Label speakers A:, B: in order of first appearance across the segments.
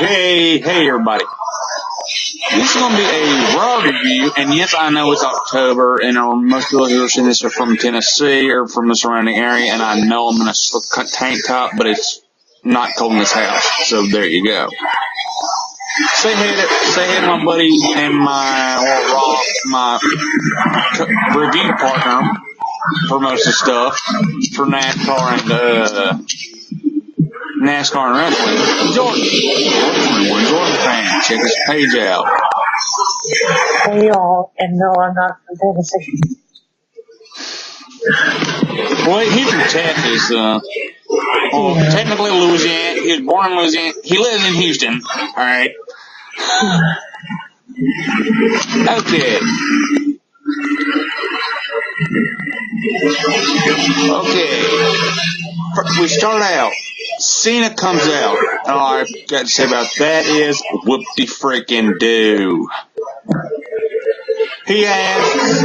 A: Hey, everybody. This is going to be a Raw review, and yes, I know it's October, and most people who are seeing this are from Tennessee or from the surrounding area, and I know I'm in a tank top, but it's not cold in this house, so there you go. Say hey to my buddy and my review partner for most of the stuff for NASCAR and wrestling. Jordan fan. Check his page out.
B: Hey y'all, and no, I'm not from Tennessee.
A: Well, he's from Texas. Technically Louisiana. He was born in Louisiana. He lives in Houston. All right. Okay. We start out. Cena comes out. All I've got to say about that is whoop-de-freaking-do. He asked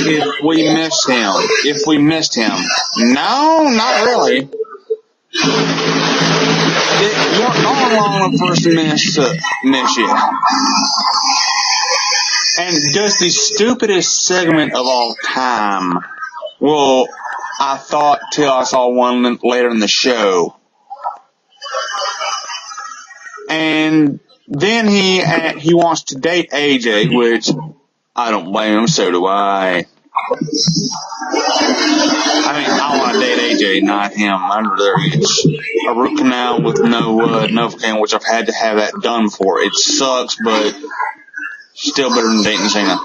A: if we missed him. No, not really. You weren't gone long the first miss you. And does the stupidest segment of all time. Well, I thought till I saw one later in the show. And then he wants to date AJ, which I don't blame him, so do I. I mean, I want to date AJ, not him. I'd rather get a root canal with no Novocaine, which I've had to have that done for. It sucks, but still better than dating Cena.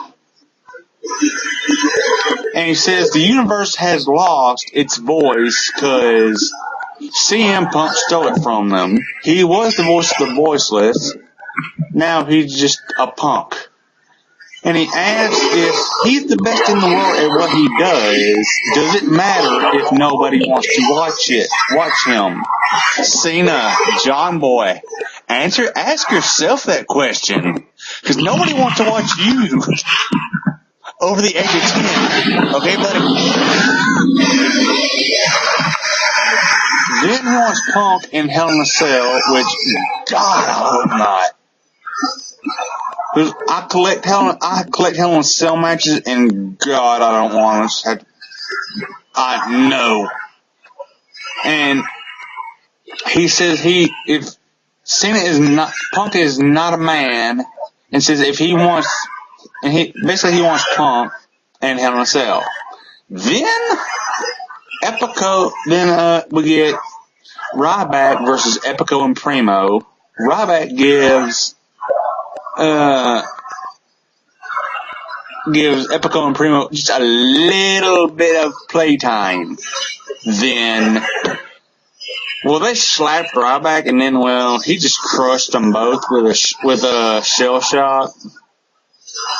A: And he says the universe has lost its voice because CM Punk stole it from them. He was the voice of the voiceless. Now he's just a punk. And he asks if he's the best in the world at what he does it matter if nobody wants to watch him? Cena, John Boy, ask yourself that question. Because nobody wants to watch you over the age of 10. Okay, buddy? Then he wants Punk in Hell in a Cell, which, God, I hope not. Because I collect Hell in a Cell matches, and God, I don't want to. I know. And he says if Cena is not, Punk is not a man, and says if he wants, and he wants Punk and Hell in a Cell. Then we get Ryback versus Epico and Primo. Ryback gives Epico and Primo just a little bit of playtime. Then, they slapped Ryback, and then, he just crushed them both with a shell shock.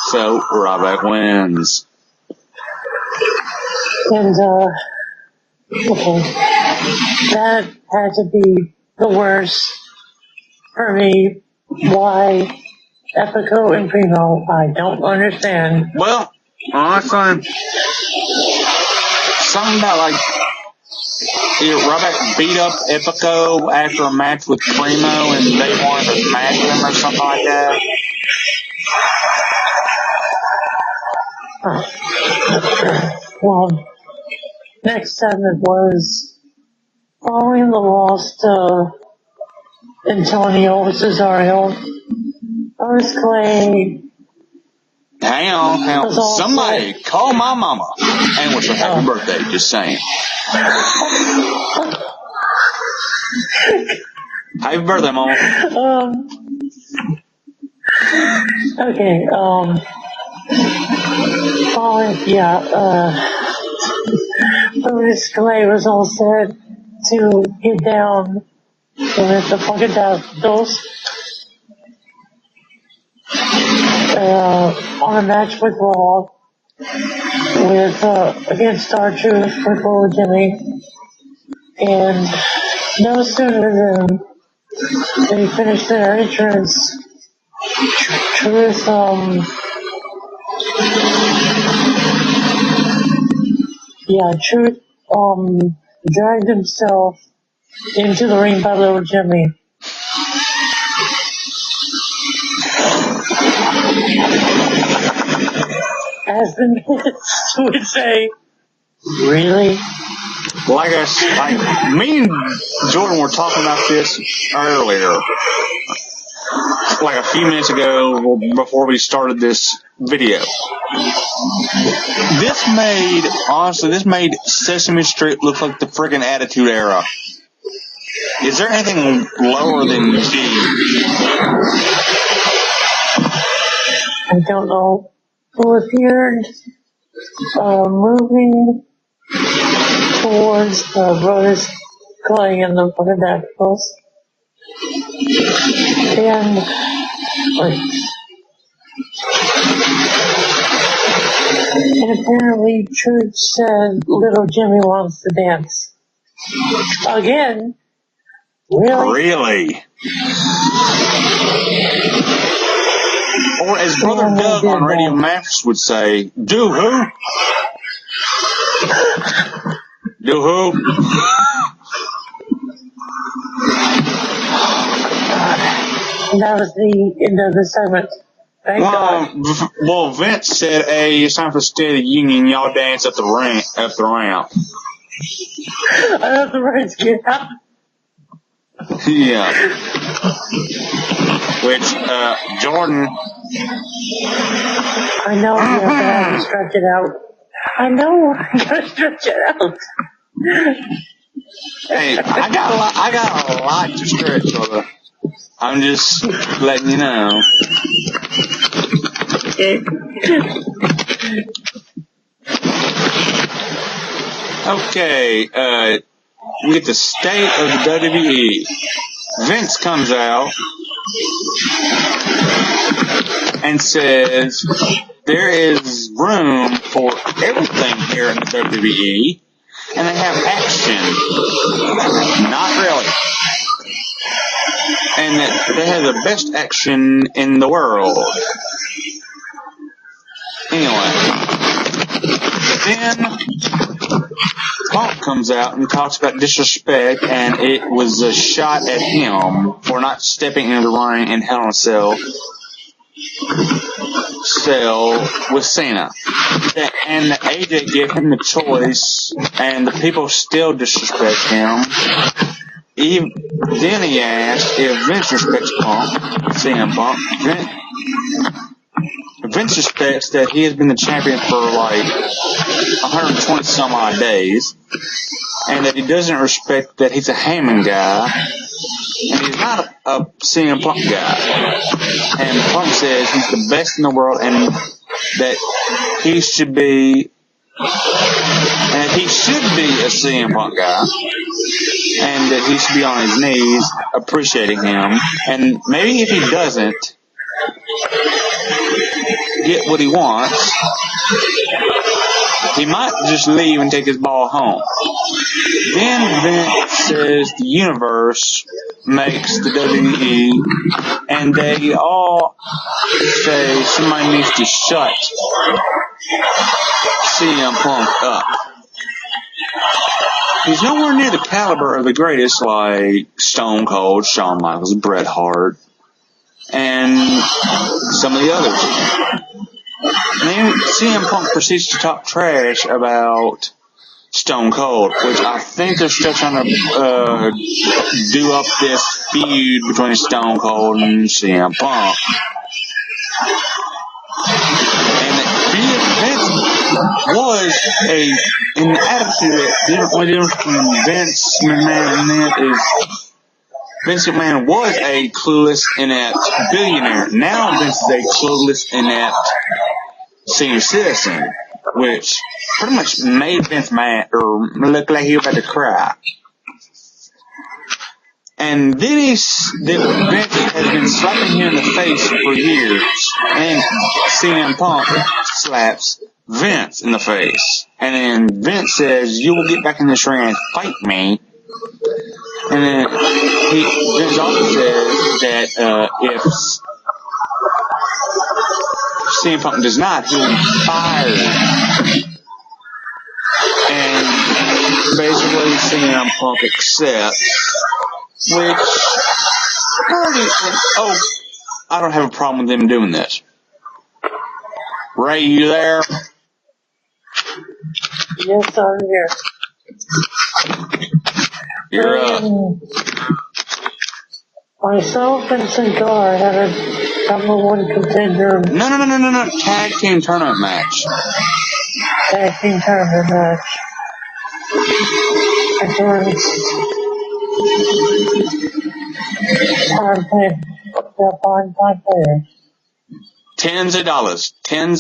A: So Ryback wins.
B: And okay, that had to be the worst for me. Why Epico and Primo? I don't understand.
A: Well, honestly, something about Ryback beat up Epico after a match with Primo, and they wanted to match him or something like that.
B: Well, next segment was following the loss to Antonio Cesaro. Otis Clay.
A: Hang on. Somebody call my mama and wish her happy birthday. Just saying. Happy birthday, mama.
B: Okay. Otis Clay was all set to get down with the Funkadactyls on a match with Raw against R-Truth with Lola Jimmy, and no sooner than they finished their entrance, Truth dragged himself into the ring by Little Jimmy. As the Nets would say, really?
A: Like me and Jordan were talking about this earlier, like a few minutes ago before we started this video. This made Sesame Street look like the friggin' Attitude Era. Is there anything lower than G?
B: I don't know who appeared, moving towards the brothers going in the Fundamentals. And, apparently Truth said Little Jimmy wants to dance. Again?
A: Really? Or as Brother Doug on Radio Mathis would say, do who? Do who?
B: That was the end of the segment. Thank God.
A: Well, Vince said, hey, it's time for the State of the Union. Y'all dance up the ramp.
B: I have the right to get out.
A: Yeah. Which, Jordan.
B: I know you have to stretch it out. I know I gotta stretch it out.
A: Hey, I got a lot to stretch, brother. I'm just letting you know. Okay, we get the state of the WWE. Vince comes out and says there is room for everything here in the WWE, and they have action. Not really. And that they have the best action in the world. Anyway, then Punk comes out and talks about disrespect, and it was a shot at him for not stepping into the ring in Hell in a Cell with Cena. And AJ gave him the choice, and the people still disrespect him. Then he asked if Vince respects Punk, CM Punk. Vince respects that he has been the champion for like 120 some odd days, and that he doesn't respect that he's a Heyman guy, and he's not a CM Punk guy. And Punk says he's the best in the world, and that he should be a CM Punk guy, and that he should be on his knees appreciating him. And maybe if he doesn't get what he wants, he might just leave and take his ball home. Then Vince says the universe makes the WWE, and they all say somebody needs to shut CM Punk up. He's nowhere near the caliber of the greatest like Stone Cold, Shawn Michaels, Bret Hart, and some of the others. And then CM Punk proceeds to talk trash about Stone Cold, which I think they're still trying to do up this feud between Stone Cold and CM Punk. And Vince was in the attitude that the only difference between Vince McMahon and that is Vince McMahon was a clueless, inept billionaire. Now Vince is a clueless, inept senior citizen, which pretty much made Vince mad or look like he was about to cry. And then Vince has been slapping him in the face for years, and CM Punk slaps Vince in the face. And then Vince says, "You will get back in this ring and fight me." And then Vince also says that if CM Punk does not, he will be fired. And basically CM Punk accepts, which I don't have a problem with them doing this. Ray, you there?
B: Yes, I'm here.
A: You're up.
B: Myself and Sankar had a number one contender
A: No. Tag team tournament match.
B: tag team tournament match against fine players.
A: Tens of dollars.
B: And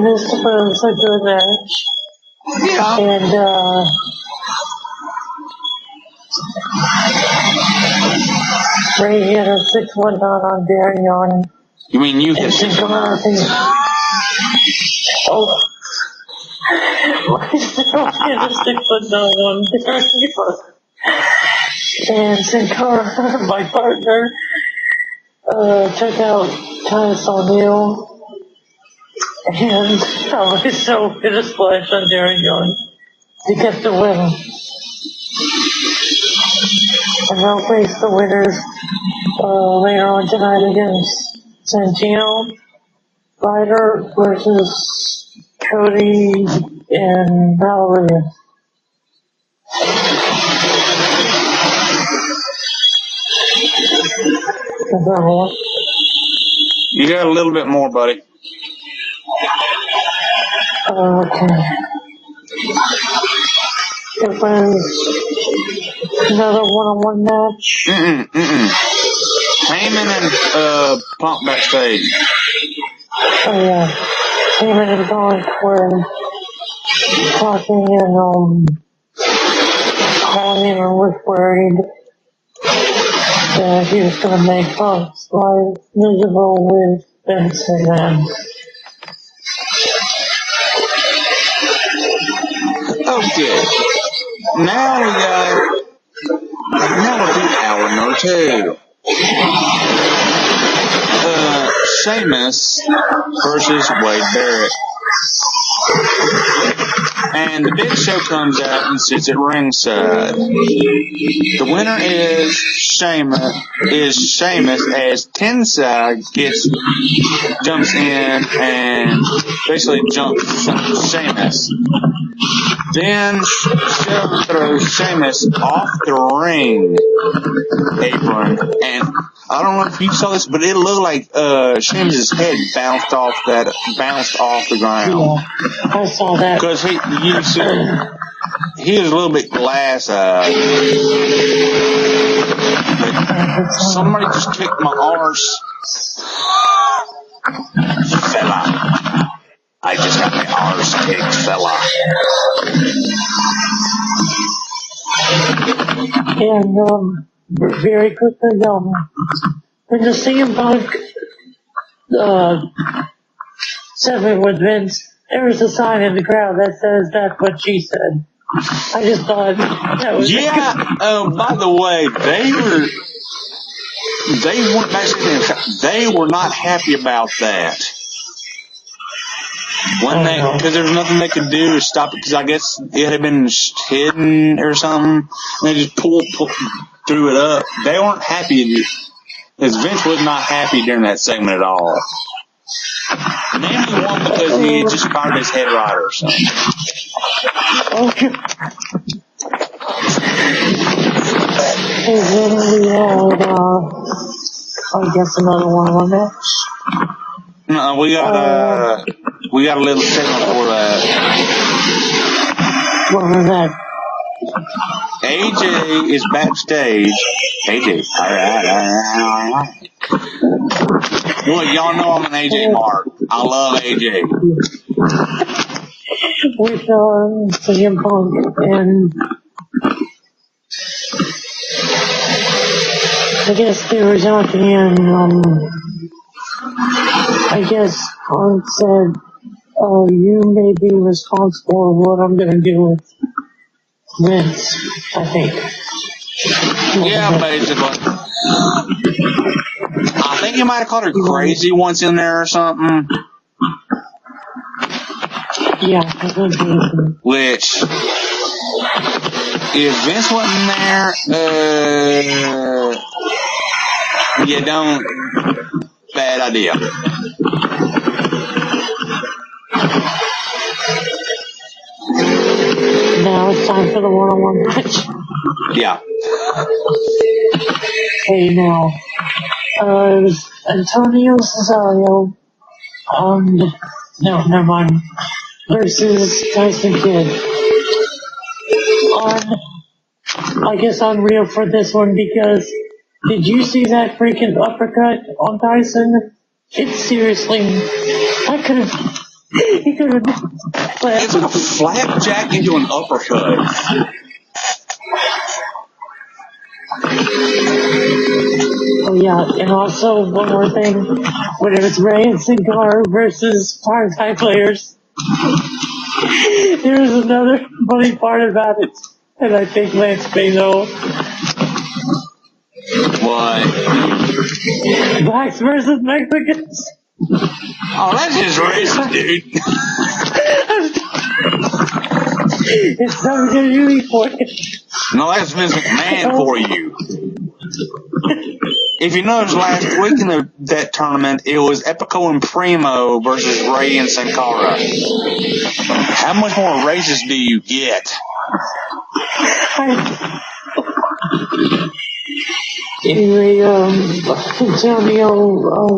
B: this was a good match.
A: Yeah.
B: And, Ray hit a 619 on Darion.
A: You mean you hit
B: And
A: 619?
B: Oh. Myself hit a 619 on Darion. And Sankar, my partner, took out Titus O'Neil. And I myself hit a splash on Darion to get the win. And they'll face the winners later on tonight against Santino, Ryder versus Cody and Valeria. Is that more?
A: You got a little bit more, buddy.
B: Okay. It was another one-on-one match.
A: Heyman and Punk backstage.
B: Oh yeah. Heyman and Punk were talking and calling him and was worried that he was going to make Punk's life miserable with Vince McMahon.
A: Okay. Now we'll do hour number 2. Sheamus versus Wade Barrett. And the Big Show comes out and sits at ringside. The winner is Sheamus as Tensai jumps in and basically jumps Sheamus. Then Show throws Sheamus off the ring apron, and I don't know if you saw this, but it looked like Sheamus' head bounced off the ground.
B: Yeah, I saw that.
A: Because he was a little bit glass-eyed. But somebody just kicked my arse. Fella. I just got my arse kicked, fella.
B: And very quickly, when the CM Punk segment with Vince, there was a sign in the crowd that says that's what she said. I just thought that was
A: by the way, they were not happy about that. Because there was nothing they could do to stop it, because I guess it had been hidden or something. And they just pulled threw it up. They weren't happy, because Vince was not happy during that segment at all. Maybe he won because he had just fired his head writer or something.
B: Okay. And then we had, I guess another one match.
A: No, we got a little segment for that.
B: What was that?
A: AJ is backstage. AJ, alright. Well, y'all know I'm an AJ mark. I love AJ.
B: We saw CM Punk and I guess they were talking and I guess Punk said, you may be responsible for what I'm going to do with Vince, I think.
A: Yeah, basically. I think you might have called her crazy once in there or something.
B: Yeah, I think so.
A: Which, if Vince wasn't there, you don't bad idea.
B: Now it's time for the one-on-one match.
A: Yeah.
B: Okay, now, it was Antonio Cesario, no, never mind, versus Tyson Kidd. I guess Unreal for this one because did you see that freaking uppercut on Tyson? It's seriously, he could have,
A: It's like a flapjack into an uppercut.
B: oh yeah, and also one more thing, when it was Ray and Sin Cara versus Firefly players, there was another funny part about it, and I think Lance may know.
A: What?
B: Blacks versus Mexicans.
A: Oh, that's just racist, dude.
B: It's WWE for you.
A: No, that's Vince McMahon for you. If you noticed last week in that tournament, it was Epico and Primo versus Ray and Sin Cara. How much more racist do you get?
B: Anyway, Antonio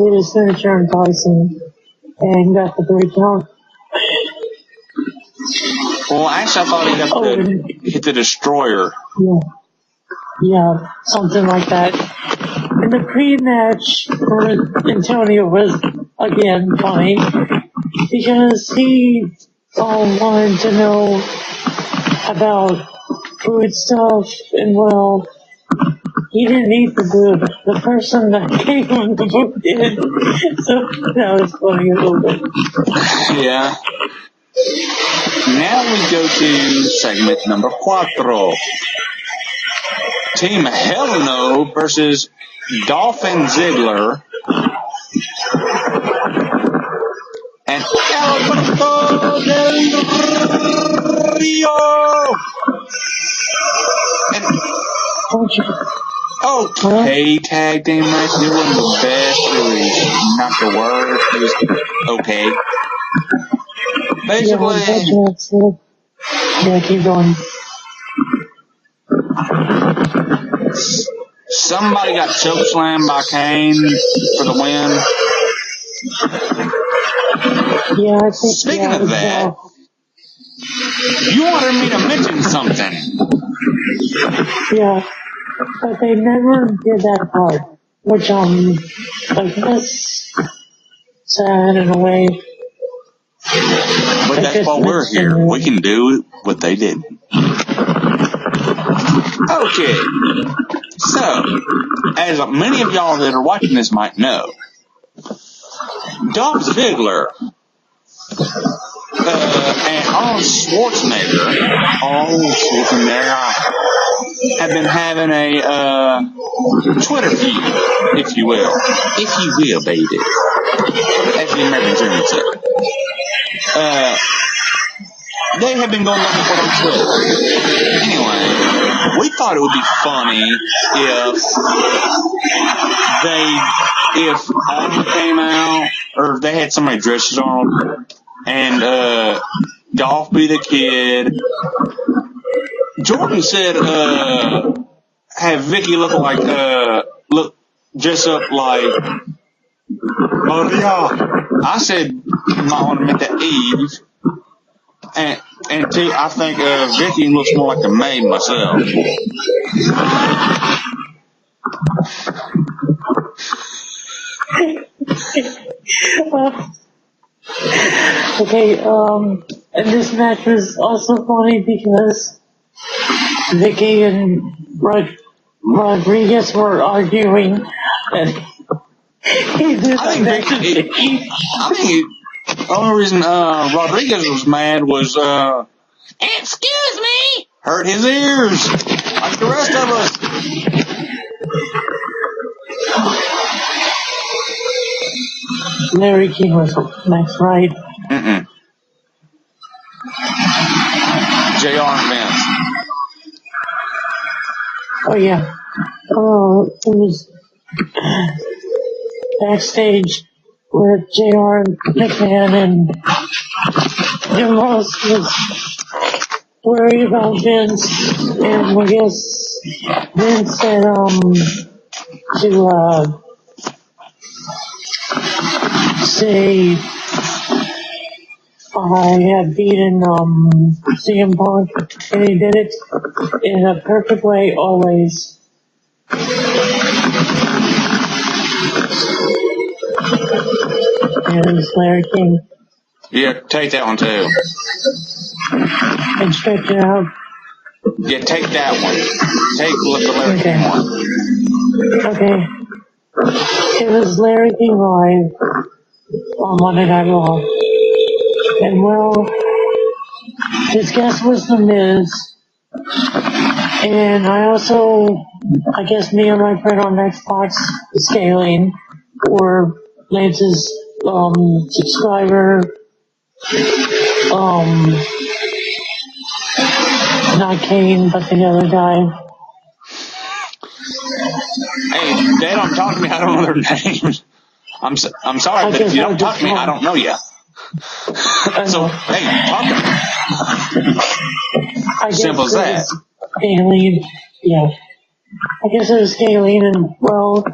B: did his signature on Tyson and got the breakdown.
A: Well, actually, I thought he got hit the Destroyer.
B: Yeah, something like that. And the pre-match for Antonio was, again, funny because he wanted to know about food stuff and, well, he didn't eat the food. The person that gave him the food did. So that was funny a little bit.
A: Yeah. Now we go to segment number 4. Team Hell No versus Dolphin Ziggler and Alberto Del Rio. And okay, tag team match. It wasn't the best. It was not the worst. It was okay. Basically,
B: yeah, keep going.
A: Somebody got chokeslammed by Kane for the win.
B: Yeah, I think.
A: Speaking of that, you wanted me to mention something.
B: Yeah, but they never did that part, which like that's sad in a way.
A: But that's why we're here. We can do what they did. Okay. So, as many of y'all that are watching this might know, Dolph Ziggler and Arnold Schwarzenegger have been having a Twitter feud, if you will. If you will, baby. As the American Dream would say. They have been going back and forth on Twitter. Anyway, we thought it would be funny if Arnold came out, or if they had somebody dressed as Arnold, and Dolph be the kid. Jordan said have Vicky look dress up like Maria. I said you might want to make that Eve. And two, I think Vicky looks more like a maid myself.
B: Okay, and this match was also funny because Vicky and Rodriguez were arguing, and he did that to Vicky.
A: The only reason Rodriguez was mad was, excuse me, hurt his ears, like the rest of us.
B: Larry King was next, right?
A: JR and Vince.
B: Oh, yeah. Oh, it backstage with J.R. McMahon, and Jim Ross was worried about Vince, and I guess Vince said to say I had beaten CM Punk, and he did it in a perfect way always. And it's Larry King.
A: Yeah, take that one too.
B: And stretch it out.
A: Yeah, take that one. Take the Larry King one.
B: Okay. It was Larry King Live on Monday Night Raw. And well, his guest was The Miz. And I guess me and my friend on Xbox, Scaling, or Lance's subscriber, not Kane, but the other guy.
A: Hey, they don't talk to me. I don't know their names. I'm sorry, but if you don't talk to me, I don't know you. So, hey, talk to me. Simple as that.
B: Scaling, yeah. I guess it was Scaling, and well,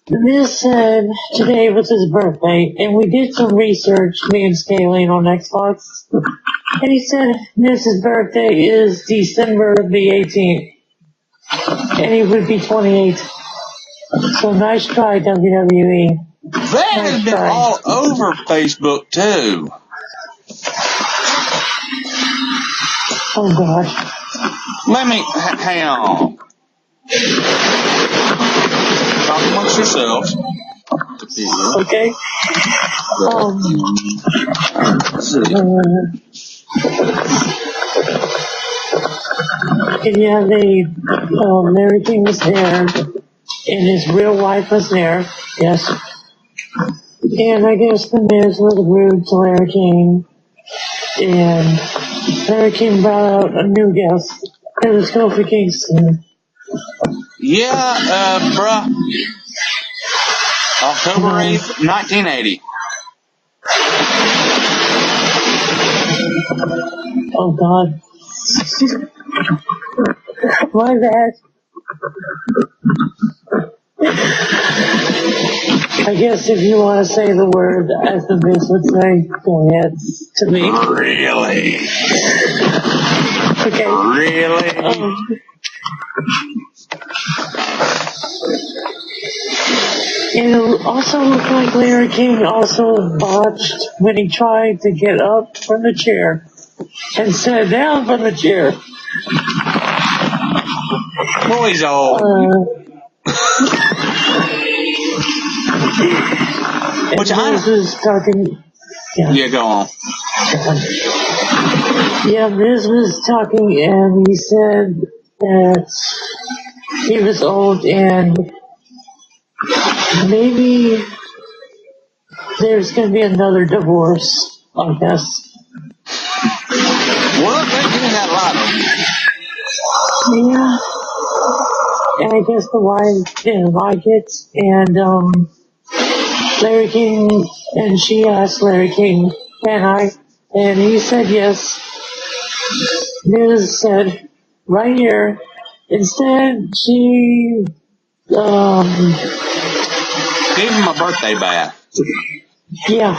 B: Miz said today was his birthday, and we did some research, me and Scaling on Xbox, and he said Miz's birthday is December the 18th, and he would be 28. So nice try, WWE.
A: That has been all over Facebook too.
B: Oh gosh.
A: Let me hang on. Talk amongst yourselves.
B: Okay. And yeah, Larry King was there, and his real wife was there, yes. And I guess the Miz was rude to Larry King, and Larry King brought out a new guest. It was Kofi Kingston.
A: Yeah, bruh. October 8th, 1980.
B: Oh God. My bad. I guess if you want to say the word, as the Miz would say, go ahead to me.
A: Really?
B: Okay.
A: Really?
B: And it also looked like Larry King also botched when he tried to get up from the chair and sat down from the chair.
A: Well, he's old.
B: Which Miz was talking.
A: Yeah, go on.
B: Yeah, Miz was talking, and he said that he was old, and maybe there's going to be another divorce, I guess.
A: Well, they're doing that a lot of them.
B: Yeah. And I guess the wife didn't like it, and Larry King, and she asked Larry King, can I? And he said yes. Miz said, right here. Instead, she,
A: gave him a birthday bath.
B: Yeah.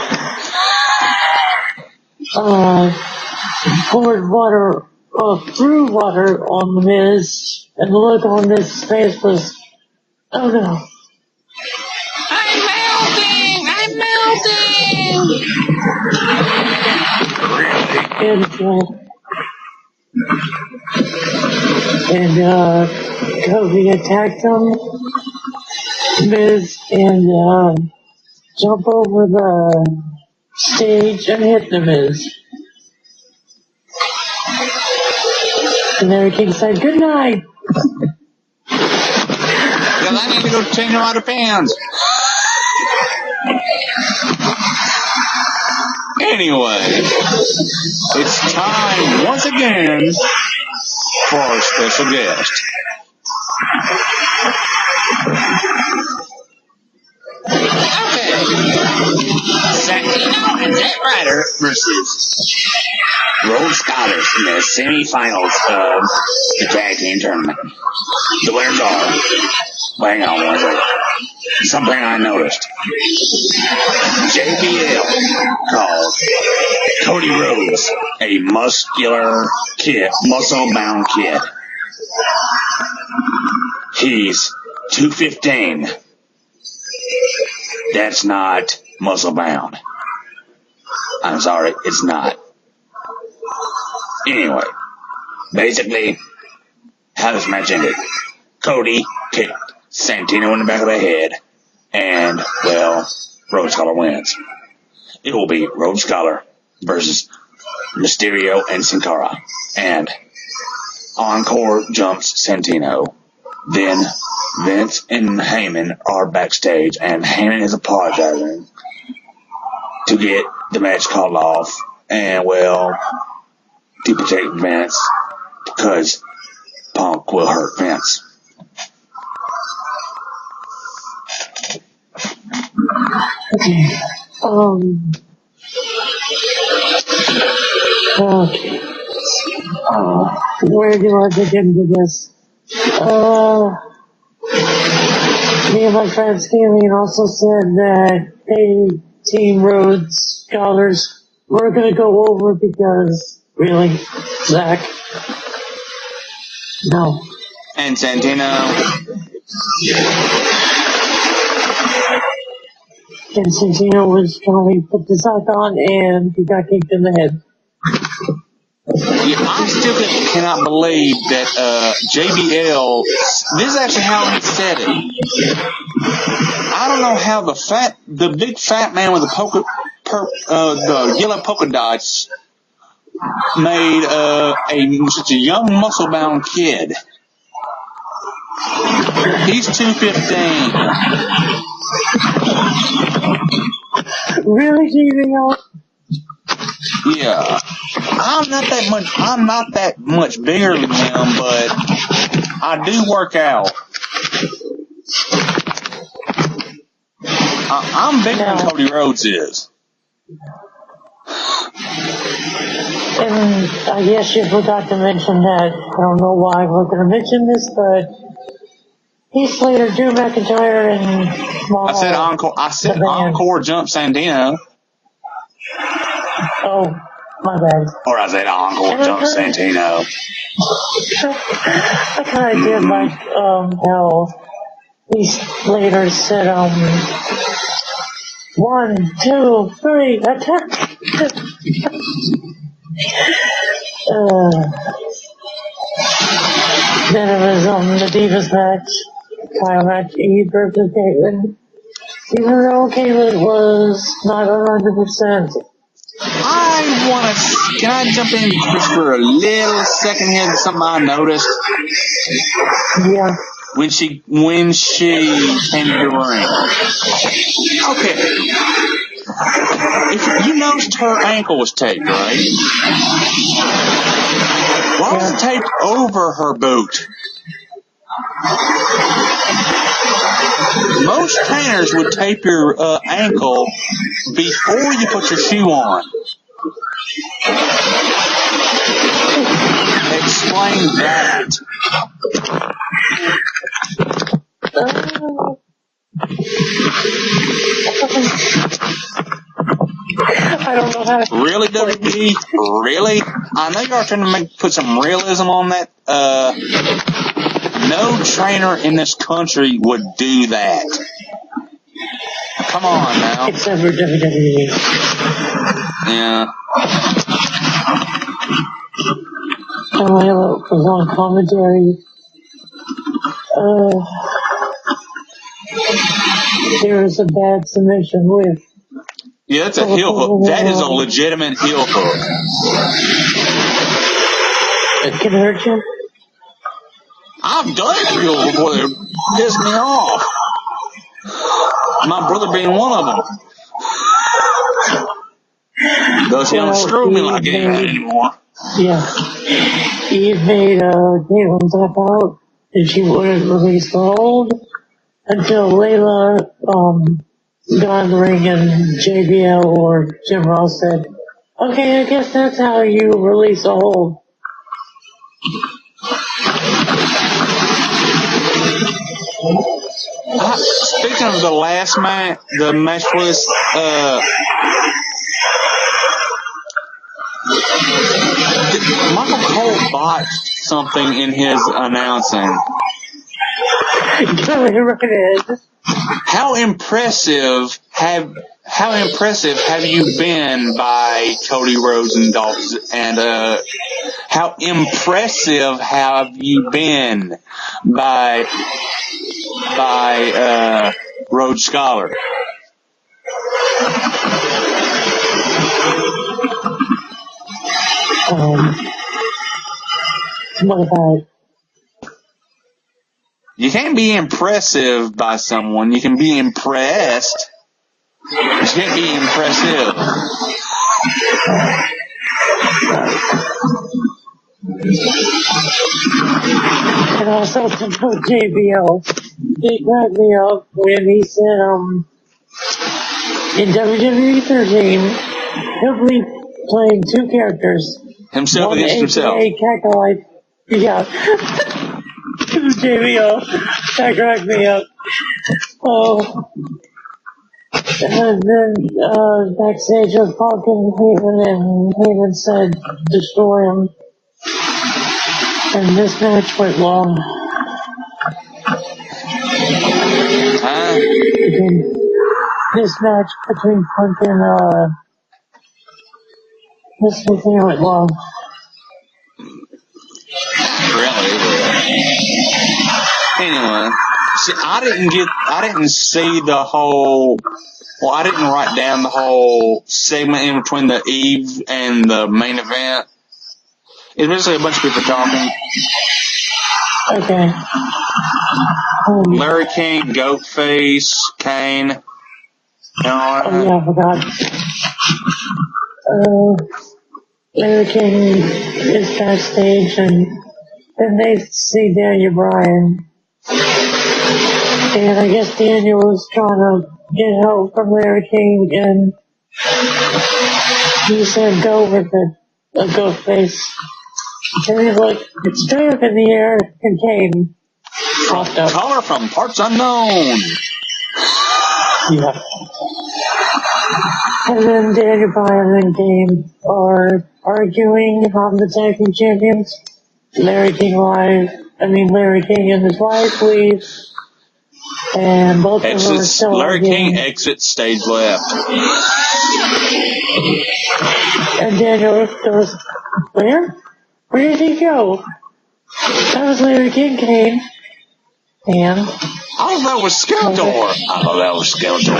B: Poured water, threw water on the Miz, and the look on his face was, oh no.
A: I'm melting!
B: And Kobe attacked him, Miz, and jump over the stage and hit the Miz. And Larry King said, good night.
A: Because I need to go change a lot of pants. Anyway, it's time once again for our special guest.
C: Ryder versus Rhodes Scholars in the semifinals of the tag team tournament. The winners are, hang on one second, something I noticed. JBL called Cody Rhodes a muscular kid, muscle-bound kid. He's 215. That's not muscle-bound. I'm sorry, it's not. Anyway, basically, how this match ended. Cody kicked Santino in the back of the head, and, well, Rhodes Scholar wins. It will be Rhodes Scholar versus Mysterio and Sin Cara. And Encore jumps Santino. Then Vince and Heyman are backstage, and Heyman is apologizing to get the match called off, and, well, to protect Vince, because Punk will hurt Vince.
B: Okay. Where do I get into this? Me and my friend Scaling also said that Team Rhodes Scholars were going to go over because, really, Zach? No.
A: And Santino.
B: And Santino was going to put the sock on, and he got kicked in the head.
A: Yeah, I still cannot believe that JBL. This is actually how he said it. I don't know how the big fat man with the yellow polka dots made such a young muscle bound kid. He's 215.
B: Really, JBL?
A: Yeah. I'm not that much bigger than him, but I do work out. I'm bigger than Cody Rhodes is.
B: And I guess you forgot to mention that. I don't know why we're going to mention this, but Heath Slater, Drew McIntyre, and
A: I said Encore. I said Encore jump Santino.
B: Oh, my bad.
A: Or I said Encore jump Santino.
B: I kind of did like how Heath Slater said 1, 2, 3, attack. Then it was the Divas match, title match, Eve versus Caitlyn. Even though Caitlyn was not 100%.
A: Can I jump in just for a little second here to something I noticed?
B: Yeah.
A: When she came to the ring. Okay. If you noticed her ankle was taped, right? Why was it taped over her boot? Most trainers would tape your ankle before you put your shoe on. Explain that.
B: I don't know how to...
A: Really, WB? Really? I know y'all trying to put some realism on that. No trainer in this country would do that. Come on now.
B: Except for WWE.
A: Yeah.
B: Carmelo was on commentary. There was a bad submission with.
A: Yeah, that's a heel hook. That is a legitimate heel hook.
B: It can hurt you?
A: I've done it before they pissed me off. My brother being one of them. Does he unscrew me like he ain't anymore?
B: Yeah. Eve made Caitlyn tap out, and she wouldn't release the hold until Layla got in the ring and JBL or Jim Ross said, okay, I guess that's how you release a hold.
A: Speaking of the last match, the match was Michael Cole botched something in his announcing.
B: Go right ahead.
A: How impressive have you been by Cody Rhodes and Dolph? And how impressive have you been by Rhodes Scholar?
B: What about it?
A: You can't be impressive by someone. You can be impressed. You can't be impressive.
B: And also to JBL, he cracked me up when he said, in WWE 13, he'll be playing two characters.
A: Himself
B: One
A: against himself.
B: Cacti. Yeah. JBL. That cracked me up. Oh. And then, backstage with Punk and Heyman said, destroy him. And this match went long. This match between Punk and, this thing went long.
A: Really? Anyway, see, I didn't see the whole. Well, I didn't write down the whole segment in between the Eve and the main event. It's basically a bunch of people talking.
B: Okay.
A: Larry King, Goatface, Kane, and all that.
B: Oh yeah, I forgot. Larry King is backstage, and then they see Daniel Bryan. And I guess Daniel was trying to get help from Larry King, and he said, go with it, a Goatface. And he's like, it's straight up in the air, and Kane popped up.
A: Caller from parts unknown.
B: Yeah. And then Daniel Bryan and Kane are arguing on the tag team champions. Larry King and his wife leave. And both of them are still
A: Larry
B: arguing.
A: King exits stage left.
B: And Daniel goes, where? Where did he go? That was Larry King, Kane. And?
A: I thought that was Skeletor.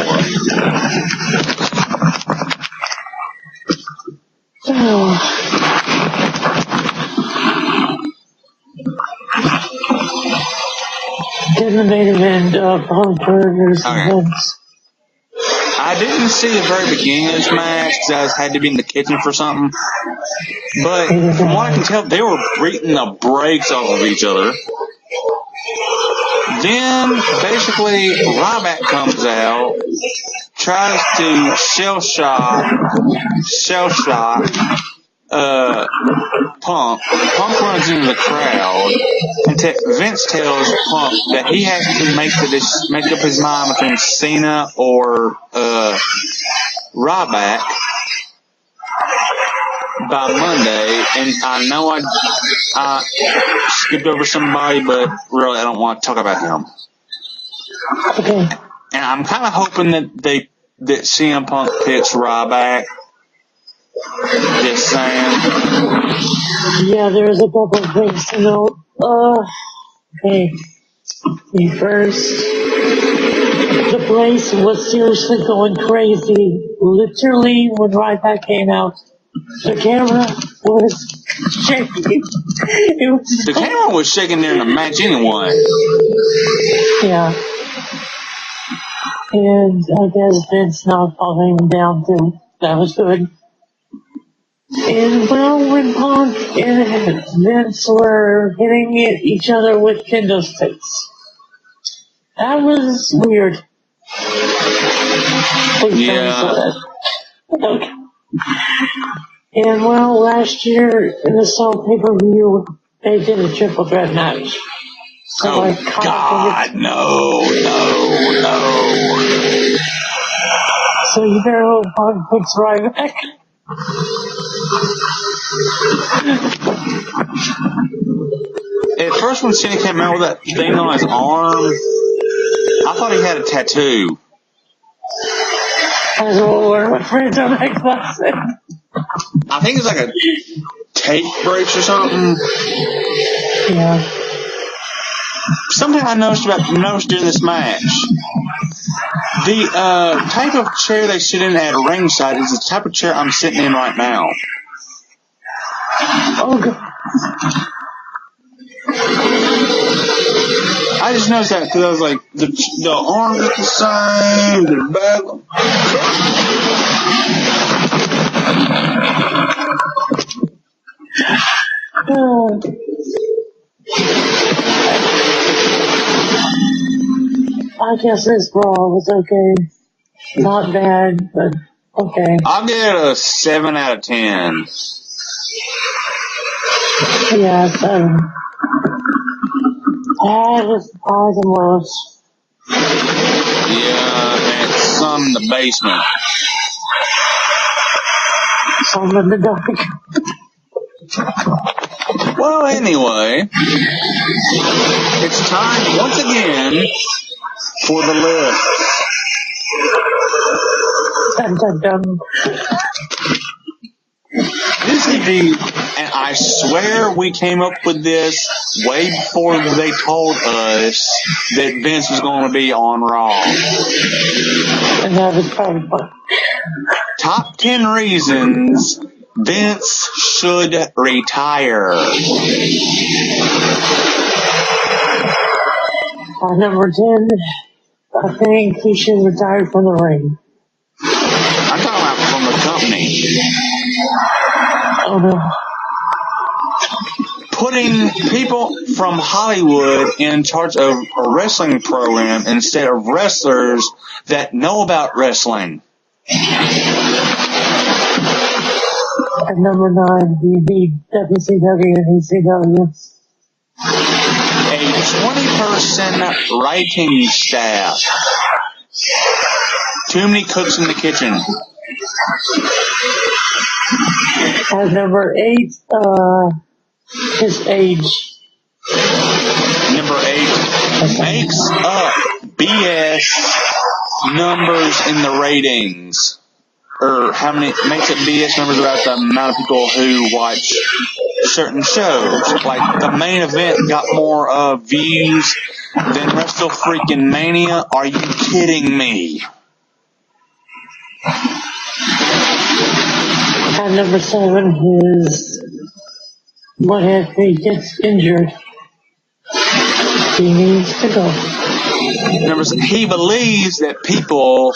B: Then the main event of Hunter versus Vince.
A: I didn't see the very beginning of this match because I had to be in the kitchen for something. But from what I can tell, they were beating the brakes off of each other. Then, basically, Ryback comes out, tries to shell shock Punk. Punk runs into the crowd, and Vince tells Punk that he has to make up his mind between Cena or Ryback by Monday. And I know I skipped over somebody, but really I don't want to talk about him.
B: Okay.
A: And I'm kind of hoping that CM Punk picks Ryback. Just saying.
B: Yeah, there's a couple of things to note. Okay. First, the place was seriously going crazy. Literally, when Ryback came out, the camera was shaking.
A: The camera was shaking during the match anyway.
B: Yeah. And I guess Vince knocked all him down too. That was good. And when Punk and Vince were hitting each other with kendo sticks. That was weird. Please
A: Yeah.
B: tell me so that. Okay. And well, last year in the Soul pay-per-view, they did a triple threat match. So I
A: Oh,
B: kind of
A: God,
B: think
A: no.
B: so you better hope Punk picks Ryback.
A: At first, when Cena came out with that thing on his arm, I thought he had a tattoo.
B: As well, wear my friends on that classic.
A: I think it's like a tape breaks or something.
B: Yeah.
A: Something I noticed during this match. The type of chair they sit in at ringside is the type of chair I'm sitting in right now.
B: Oh, God.
A: I just noticed that because I was like, the arms are the same, the back.
B: Oh. I guess this brawl was okay. Not bad, but okay.
A: I'll give it a 7 out of 10.
B: Yeah, 7. Just highs and lows.
A: Yeah, and it's some in the basement.
B: Some in the dark.
A: Well, anyway, it's time once again for the list.
B: Dun, dun, dun.
A: This could be, and I swear we came up with this way before they told us that Vince was going to be on Raw.
B: And that was probably fun.
A: Top 10 reasons Vince should retire.
B: Number 10, I think he should retire from the ring.
A: I'm talking about from the company.
B: Oh no.
A: Putting people from Hollywood in charge of a wrestling program instead of wrestlers that know about wrestling.
B: At number 9, we need WCW and ECW.
A: A 20-person writing staff. Too many cooks in the kitchen.
B: At number 8, his age.
A: Number 8 makes up BS numbers in the ratings. Or how many makes up BS numbers about the amount of people who watch certain shows. Like the main event got more views than Wrestle Freaking Mania. Are you kidding me?
B: At number 7, his what if he gets injured? He needs to go.
A: He believes that people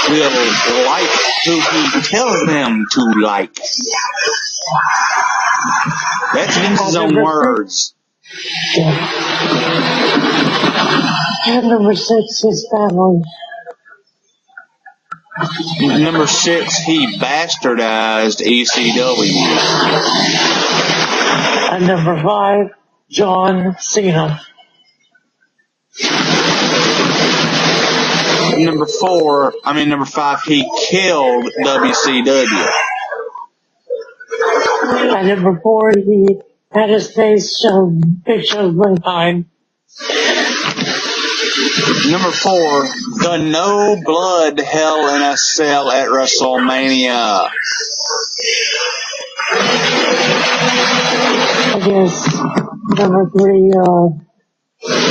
A: will like who he tells them to like. That's Vince's own words.
B: Yeah. At number 6, his family.
A: Number 6, he bastardized ECW.
B: At number 5, John Cena.
A: Number 5, he killed WCW.
B: At number 4, he had his face shown, pictures behind.
A: Number 4, the no blood Hell in a Cell at WrestleMania.
B: I guess number 3,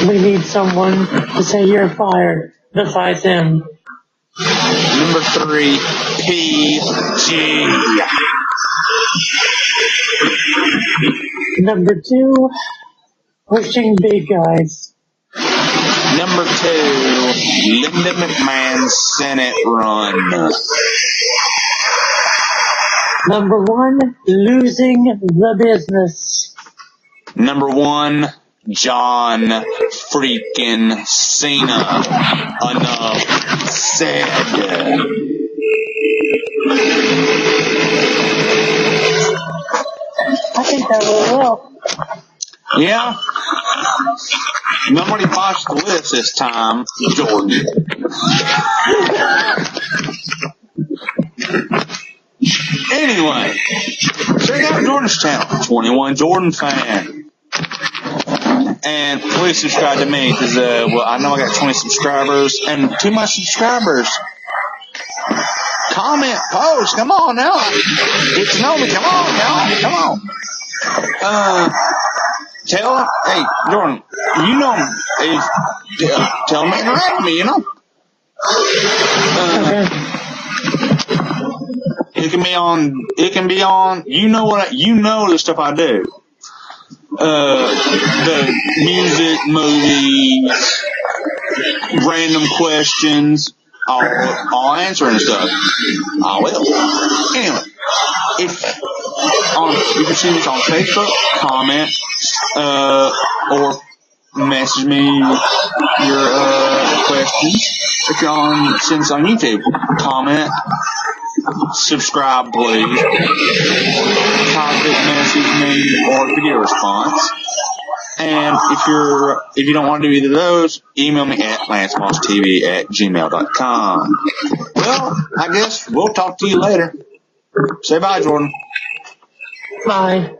B: we need someone to say you're fired besides him.
A: Number 3, PG.
B: Number 2, pushing big guys.
A: Number 2, Linda McMahon's Senate run.
B: Number 1, losing the business.
A: Number 1, John freaking Cena. Enough said.
B: I think that really will.
A: Yeah. Nobody botched the list this time, Jordan. Anyway, check out Jordan's channel, 21 Jordan Fan. And please subscribe to me because, I know I got 20 subscribers. And to my subscribers, comment, post, come on now. Get to know me, come on now, come on. Hey, Jordan, you know, tell me and write me, you know. It can be on, you know the stuff I do. The music, movies, random questions, I'll answer and stuff. I will. Anyway, if you can see this on Facebook, comment, or message me your questions. If you're seeing this on YouTube, comment, subscribe please, topic message me, or video response. And if you don't want to do either of those, email me at lancemosstv@gmail.com. Well, I guess we'll talk to you later. Say bye, Jordan.
B: Bye.